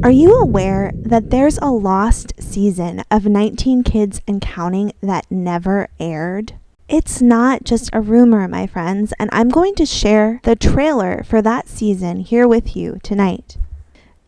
Are you aware that there's a lost season of 19 Kids and Counting that never aired? It's not just a rumor, my friends, and I'm going to share the trailer for that season here with you tonight.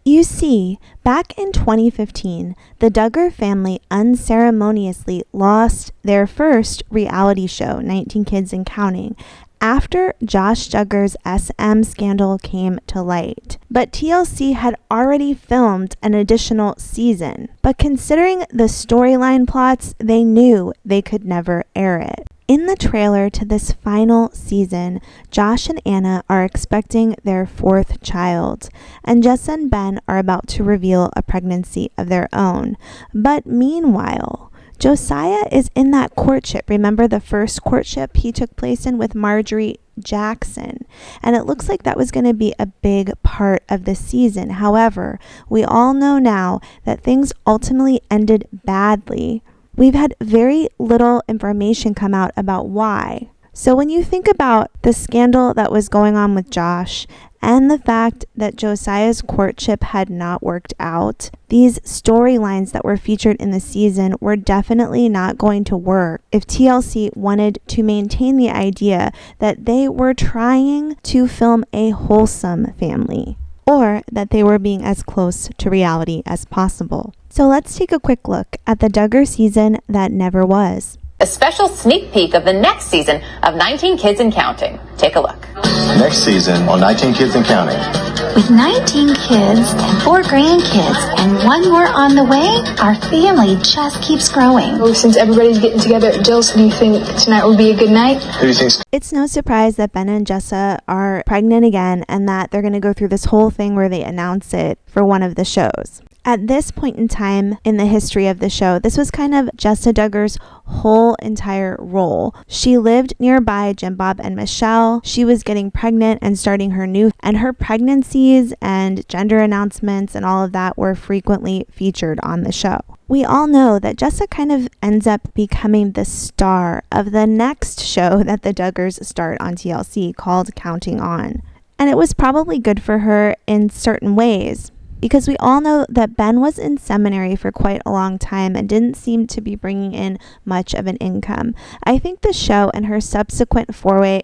You see, back in 2015, the Duggar family unceremoniously lost their first reality show, 19 Kids and Counting, after Josh Duggar's SM scandal came to light. But TLC had already filmed an additional season. But considering the storyline plots, they knew they could never air it. In the trailer to this final season, Josh and Anna are expecting their fourth child, and Jess and Ben are about to reveal a pregnancy of their own. But meanwhile, Josiah is in that courtship. Remember the first courtship he took place in with Marjorie Jackson? And it looks like that was going to be a big part of the season. However, we all know now that things ultimately ended badly. We've had very little information come out about why. So when you think about the scandal that was going on with Josh and the fact that Josiah's courtship had not worked out, these storylines that were featured in the season were definitely not going to work if TLC wanted to maintain the idea that they were trying to film a wholesome family, or that they were being as close to reality as possible. So let's take a quick look at the Duggar season that never was. A special sneak peek of the next season of 19 Kids and Counting. Take a look. Next season on 19 Kids and Counting. With 19 kids and 4 grandkids and 1 more on the way, our family just keeps growing. Well, since everybody's getting together at Jill's, do you think tonight will be a good night? Who do you think's... It's no surprise that Ben and Jessa are pregnant again and that they're going to go through this whole thing where they announce it for one of the shows. At this point in time in the history of the show, this was kind of Jessa Duggar's whole entire role. She lived nearby Jim Bob and Michelle. She was getting pregnant and starting and her pregnancies and gender announcements and all of that were frequently featured on the show. We all know that Jessa kind of ends up becoming the star of the next show that the Duggars start on TLC called Counting On. And it was probably good for her in certain ways, because we all know that Ben was in seminary for quite a long time and didn't seem to be bringing in much of an income. I think the show and her subsequent foray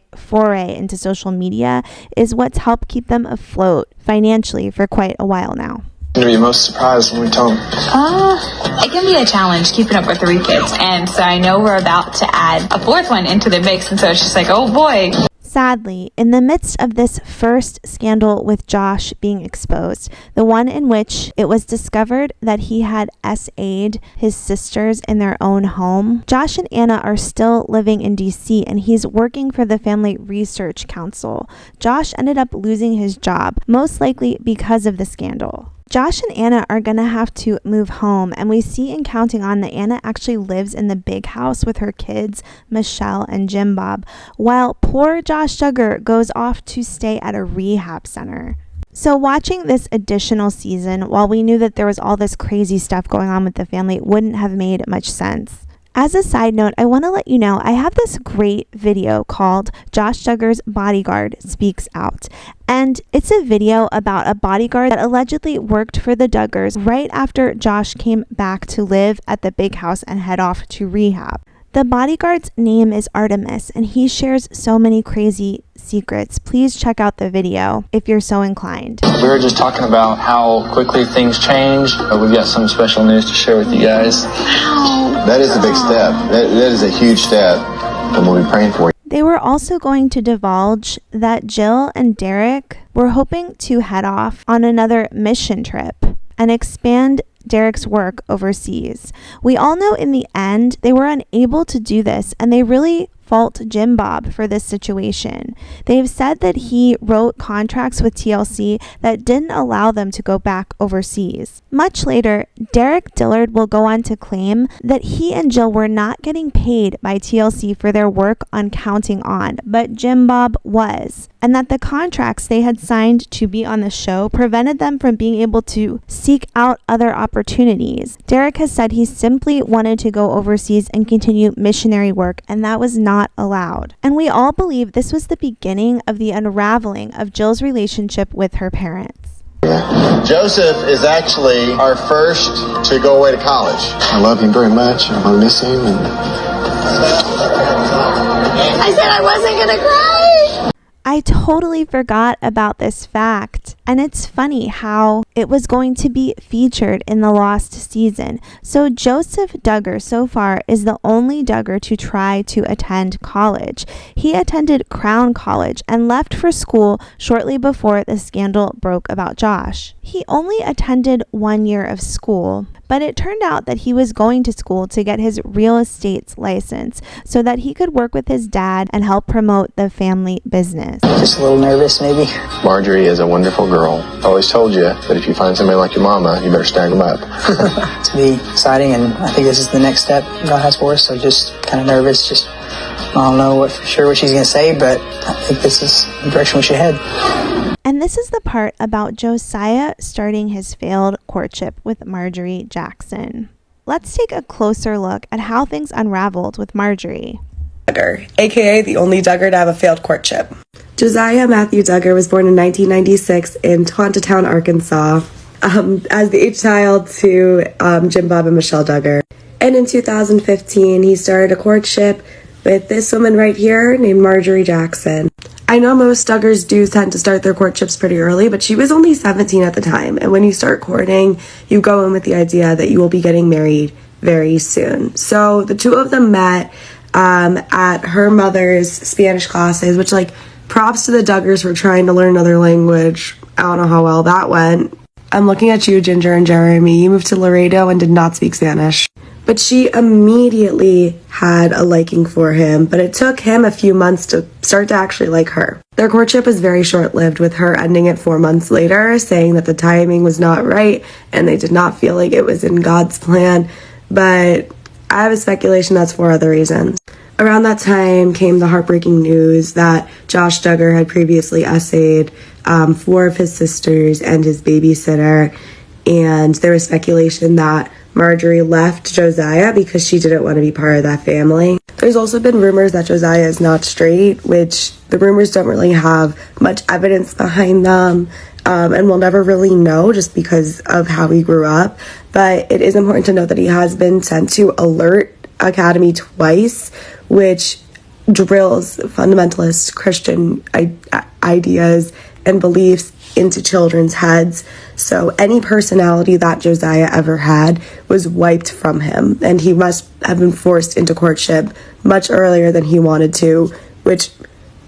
into social media is what's helped keep them afloat financially for quite a while now. Are you most surprised when we tell them? It can be a challenge keeping up with 3 kids, and so I know we're about to add a 4th one into the mix, and so it's just like, oh boy. Sadly, in the midst of this first scandal with Josh being exposed, the one in which it was discovered that he had SA'd his sisters in their own home, Josh and Anna are still living in DC and he's working for the Family Research Council. Josh ended up losing his job, most likely because of the scandal. Josh and Anna are going to have to move home, and we see in Counting On that Anna actually lives in the big house with her kids, Michelle and Jim Bob, while poor Josh Duggar goes off to stay at a rehab center. So watching this additional season, while we knew that there was all this crazy stuff going on with the family, wouldn't have made much sense. As a side note, I want to let you know I have this great video called Josh Duggar's Bodyguard Speaks Out. And it's a video about a bodyguard that allegedly worked for the Duggars right after Josh came back to live at the big house and head off to rehab. The bodyguard's name is Artemis, and he shares so many crazy secrets. Please check out the video if you're so inclined. We were just talking about how quickly things change. We've got some special news to share with you guys. That is a big step. That is a huge step, and we'll be praying for you. They were also going to divulge that Jill and Derek were hoping to head off on another mission trip and expand Derek's work overseas. We all know in the end they were unable to do this, and they really fault Jim Bob for this situation. They've said that he wrote contracts with TLC that didn't allow them to go back overseas. Much later, Derek Dillard will go on to claim that he and Jill were not getting paid by TLC for their work on Counting On, but Jim Bob was, and that the contracts they had signed to be on the show prevented them from being able to seek out other opportunities. Derek has said he simply wanted to go overseas and continue missionary work, and that was not allowed. And we all believe this was the beginning of the unraveling of Jill's relationship with her parents. Yeah. Joseph is actually our first to go away to college. I love him very much. I'm going to miss him. I said I wasn't gonna cry. I totally forgot about this fact. And it's funny how it was going to be featured in the Lost season. So Joseph Duggar so far is the only Duggar to try to attend college. He attended Crown College and left for school shortly before the scandal broke about Josh. He only attended 1 year of school, but it turned out that he was going to school to get his real estate's license so that he could work with his dad and help promote the family business. Just a little nervous, maybe. Marjorie is a wonderful girl. I always told you that if you find somebody like your mama, you better stand them up. It's going to be exciting, and I think this is the next step God has for us, so just kind of nervous. Just, I don't know for sure what she's going to say, but I think this is the direction we should head. And this is the part about Josiah starting his failed courtship with Marjorie Jackson. Let's take a closer look at how things unraveled with Marjorie. Duggar, aka the only Duggar to have a failed courtship. Josiah Matthew Duggar was born in 1996 in Tontatown, Arkansas, as the eighth child to Jim Bob and Michelle Duggar. And in 2015, he started a courtship with this woman right here named Marjorie Jackson. I know most Duggars do tend to start their courtships pretty early, but she was only 17 at the time. And when you start courting, you go in with the idea that you will be getting married very soon. So the two of them met at her mother's Spanish classes, which, like, props to the Duggars for trying to learn another language. I don't know how well that went. I'm looking at you, Ginger and Jeremy. You moved to Laredo and did not speak Spanish. But she immediately had a liking for him, but it took him a few months to start to actually like her. Their courtship was very short-lived, with her ending it 4 months later, saying that the timing was not right and they did not feel like it was in God's plan. But I have a speculation that's for other reasons. Around that time came the heartbreaking news that Josh Duggar had previously essayed 4 of his sisters and his babysitter, and there was speculation that Marjorie left Josiah because she didn't want to be part of that family. There's also been rumors that Josiah is not straight, which the rumors don't really have much evidence behind them, and we'll never really know just because of how he grew up. But it is important to note that he has been sent to Alert Academy twice, which drills fundamentalist Christian ideas and beliefs into children's heads. So any personality that Josiah ever had was wiped from him, and he must have been forced into courtship much earlier than he wanted to, which,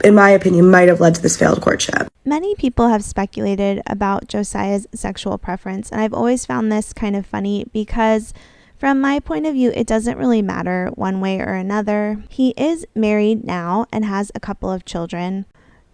in my opinion, might have led to this failed courtship. Many people have speculated about Josiah's sexual preference, and I've always found this kind of funny because from my point of view, it doesn't really matter one way or another. He is married now and has a couple of children.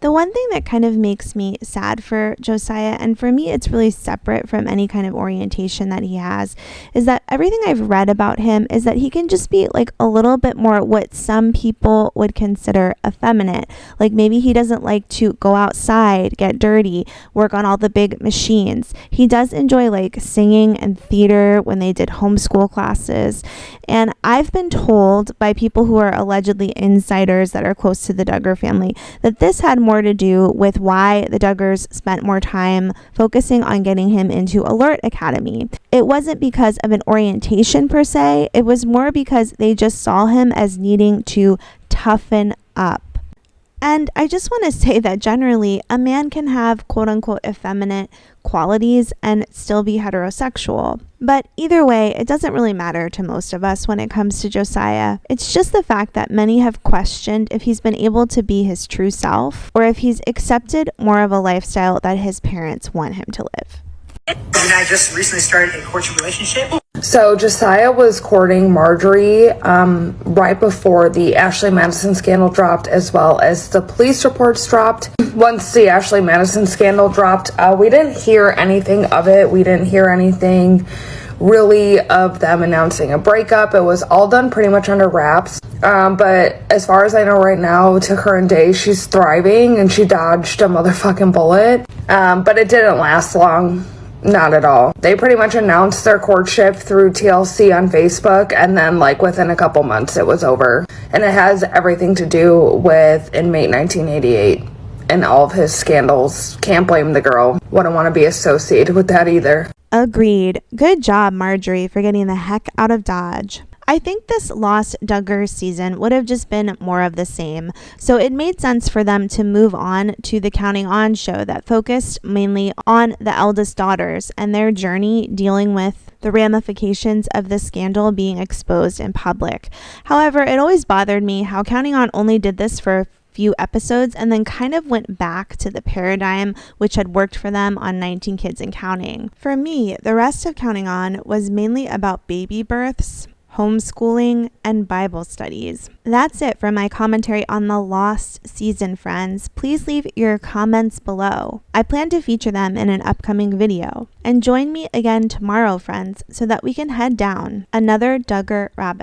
The one thing that kind of makes me sad for Josiah, and for me it's really separate from any kind of orientation that he has, is that everything I've read about him is that he can just be like a little bit more what some people would consider effeminate. Like maybe he doesn't like to go outside, get dirty, work on all the big machines. He does enjoy like singing and theater when they did homeschool classes. And I've been told by people who are allegedly insiders that are close to the Duggar family that this had more to do with why the Duggars spent more time focusing on getting him into Alert Academy. It wasn't because of an orientation per se, it was more because they just saw him as needing to toughen up. And I just want to say that generally a man can have quote unquote effeminate qualities and still be heterosexual. But either way, it doesn't really matter to most of us when it comes to Josiah. It's just the fact that many have questioned if he's been able to be his true self or if he's accepted more of a lifestyle that his parents want him to live. And I just recently started a courtship relationship. So Josiah was courting Marjorie right before the Ashley Madison scandal dropped, as well as the police reports dropped. Once the Ashley Madison scandal dropped, we didn't hear anything of it. We didn't hear anything really of them announcing a breakup. It was all done pretty much under wraps. But as far as I know right now, to current day, she's thriving and she dodged a motherfucking bullet. But it didn't last long. Not at all. They pretty much announced their courtship through TLC on Facebook, and then like within a couple months it was over. And it has everything to do with Inmate 1988. and all of his scandals. Can't blame the girl. Wouldn't want to be associated with that either. Agreed. Good job, Marjorie, for getting the heck out of Dodge. I think this Lost Duggar season would have just been more of the same, so it made sense for them to move on to the Counting On show that focused mainly on the eldest daughters and their journey dealing with the ramifications of the scandal being exposed in public. However, it always bothered me how Counting On only did this for a few episodes and then kind of went back to the paradigm which had worked for them on 19 Kids and Counting. For me, the rest of Counting On was mainly about baby births, homeschooling, and Bible studies. That's it for my commentary on the Lost season, friends. Please leave your comments below. I plan to feature them in an upcoming video. And join me again tomorrow, friends, so that we can head down another Duggar rabbit hole.